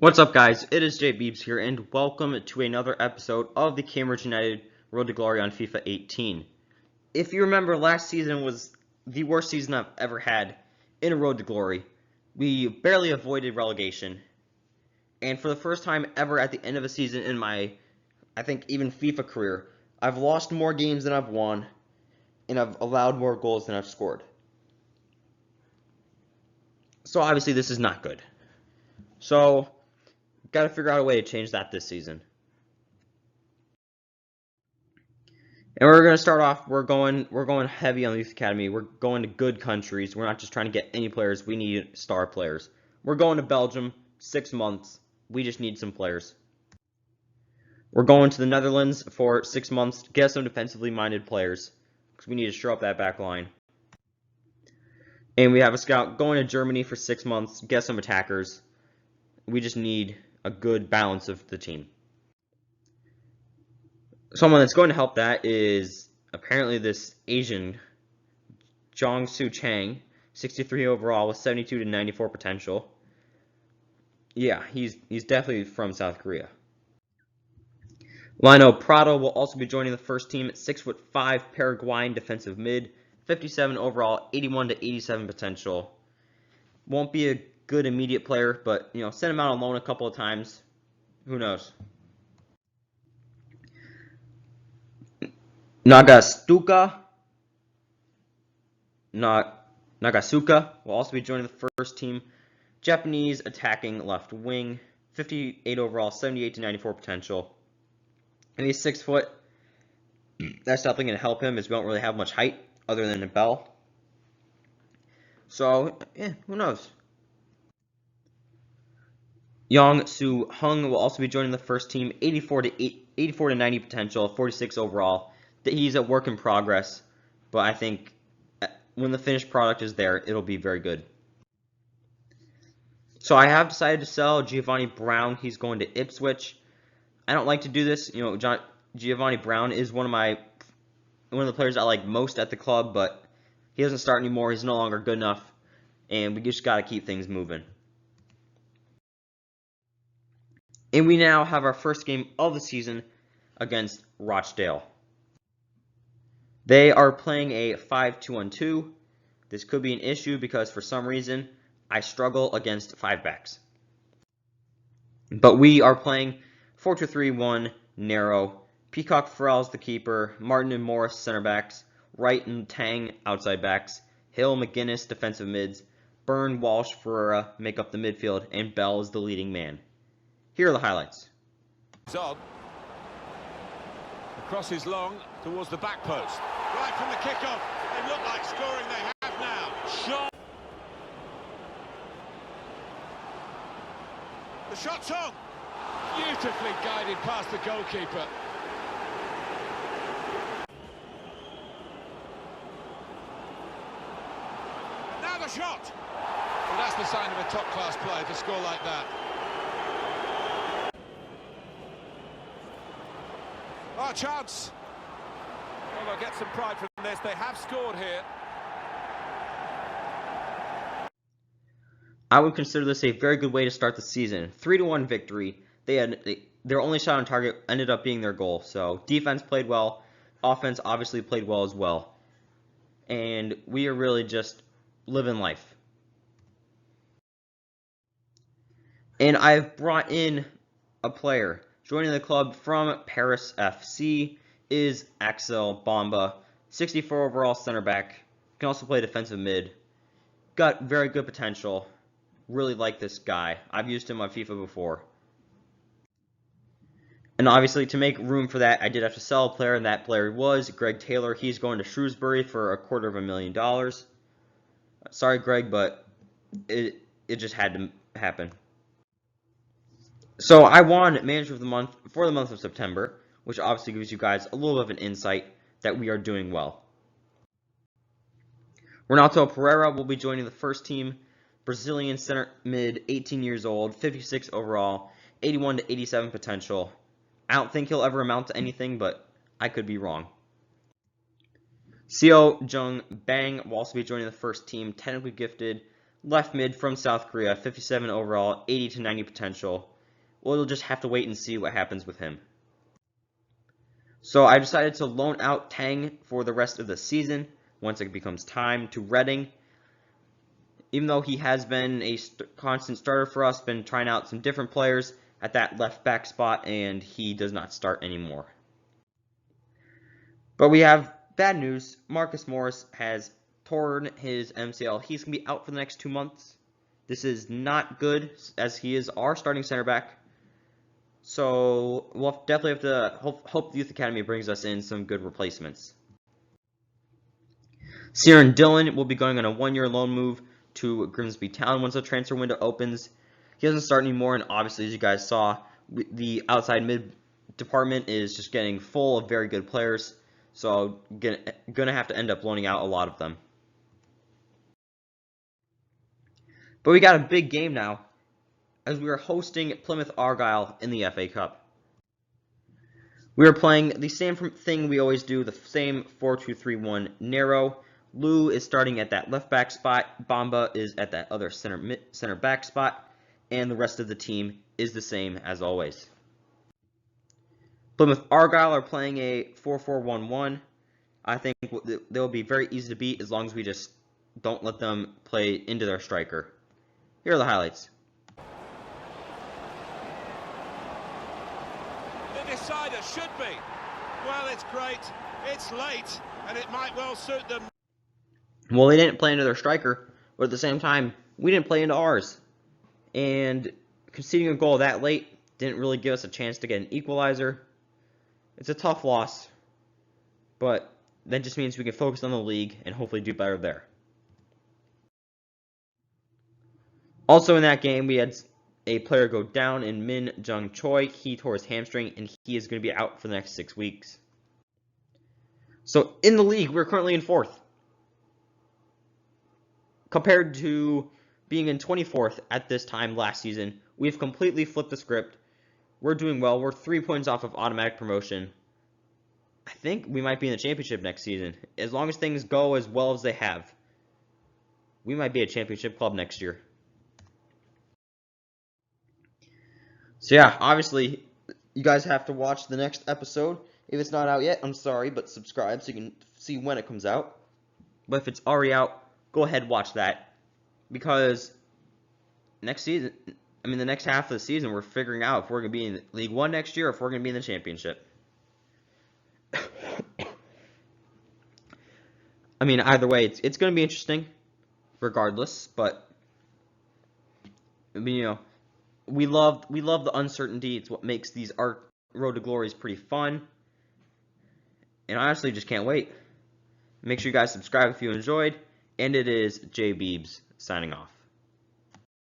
What's up, guys? It is Jay Beebs here, and welcome to another episode of the Cambridge United Road to Glory on FIFA 18. If you remember, last season was the worst season I've ever had in a Road to Glory. We barely avoided relegation, and for the first time ever at the end of a season in my, I think, even FIFA career, I've lost more games than I've won, and I've allowed more goals than I've scored. So obviously this is not good. So got to figure out a way to change that this season. And we're going to start off, we're going heavy on the youth academy. We're going to good countries. We're not just trying to get any players. We need star players. We're going to Belgium, 6 months. We just need some players. We're going to the Netherlands for 6 months to get some defensively minded players, because we need to shore up that back line. And we have a scout going to Germany for 6 months, get some attackers. We just need a good balance of the team. Someone that's going to help that is apparently this Asian, Jong-Soo Chang, 63 overall with 72 to 94 potential. Yeah, he's definitely from South Korea. Lino Prado will also be joining the first team at 6'5" Paraguayan defensive mid, 57 overall, 81 to 87 potential. Won't be a good immediate player, but send him out on loan a couple of times. Who knows? Nagasuka will also be joining the first team. Japanese attacking left wing, 58 overall, 78 to 94 potential. And he's 6 foot. That's definitely going to help him, as we don't really have much height other than a bell. So, who knows? Yong Soo Hung will also be joining the first team, 84 to 90 potential, 46 overall. He's a work in progress, but I think when the finished product is there, it'll be very good. So I have decided to sell Giovanni Brown. He's going to Ipswich. I don't like to do this. Giovanni Brown is one of the players I like most at the club, but he doesn't start anymore. He's no longer good enough, and we just got to keep things moving. And we now have our first game of the season against Rochdale. They are playing a 5-2-1-2. This could be an issue because for some reason I struggle against 5-backs. But we are playing 4-2-3-1 narrow. Peacock Farrell's the keeper, Martin and Morris center backs, Wright and Tang outside backs, Hill, McGuinness defensive mids, Byrne, Walsh, Ferreira make up the midfield, and Bell is the leading man. Here are the highlights. On. The cross is long towards the back post. Right from the kickoff. They look like scoring. They have now. Shot. The shot's on. Beautifully guided past the goalkeeper. Now the shot. Well, that's the sign of a top-class player to score like that. Oh, chance. Well, they'll get some pride from this. They have scored here. I would consider this a very good way to start the season. 3-1 victory. Their only shot on target ended up being their goal. So defense played well. Offense obviously played well as well. And we are really just living life. And I've brought in a player. Joining the club from Paris FC is Axel Bomba, 64 overall center back. Can also play defensive mid. Got very good potential. Really like this guy. I've used him on FIFA before. And obviously, to make room for that, I did have to sell a player, and that player was Greg Taylor. He's going to Shrewsbury for $250,000. Sorry, Greg, but it just had to happen. So I won Manager of the Month for the month of September, which obviously gives you guys a little bit of an insight that we are doing well. Renato Pereira will be joining the first team. Brazilian center mid, 18 years old, 56 overall, 81 to 87 potential. I don't think he'll ever amount to anything, but I could be wrong. Seo Jung Bang will also be joining the first team, technically gifted, left mid from South Korea, 57 overall, 80 to 90 potential. we'll just have to wait and see what happens with him. So I decided to loan out Tang for the rest of the season once it becomes time to Reading. Even though he has been a constant starter for us, been trying out some different players at that left back spot, and he does not start anymore. But we have bad news. Marcus Morris has torn his MCL. He's going to be out for the next 2 months. This is not good, as he is our starting center back. So we'll definitely have to hope the Youth Academy brings us in some good replacements. Ciaran Dillon will be going on a 1-year loan move to Grimsby Town once the transfer window opens. He doesn't start anymore, and obviously, as you guys saw, the outside mid department is just getting full of very good players. So gonna have to end up loaning out a lot of them. But we got a big game now, as we are hosting Plymouth Argyle in the FA Cup. We are playing the same thing we always do, the same 4-2-3-1 narrow. Lou is starting at that left back spot, Bamba is at that other center back spot, and the rest of the team is the same as always. Plymouth Argyle are playing a 4-4-1-1. I think they'll be very easy to beat as long as we just don't let them play into their striker. Here are the highlights. The decider should be. Well, it's great. It's late, and it might well suit them. Well, they didn't play into their striker, but at the same time, we didn't play into ours. And conceding a goal that late didn't really give us a chance to get an equalizer. It's a tough loss, but that just means we can focus on the league and hopefully do better there. Also in that game, we had a player go down in Min Jung Choi. He tore his hamstring, and he is going to be out for the next 6 weeks. So in the league, we're currently in 4th. Compared to being in 24th at this time last season, we've completely flipped the script. We're doing well. We're 3 points off of automatic promotion. I think we might be in the championship next season. As long as things go as well as they have, we might be a championship club next year. So yeah, obviously, you guys have to watch the next episode. If it's not out yet, I'm sorry, but subscribe so you can see when it comes out. But if it's already out, go ahead and watch that. Because next season, the next half of the season, we're figuring out if we're going to be in League 1 next year or if we're going to be in the championship. Either way, it's going to be interesting, regardless. But we love the uncertainty. It's what makes these Road to Glories pretty fun. And I honestly just can't wait. Make sure you guys subscribe if you enjoyed. And it is J Beebs signing off.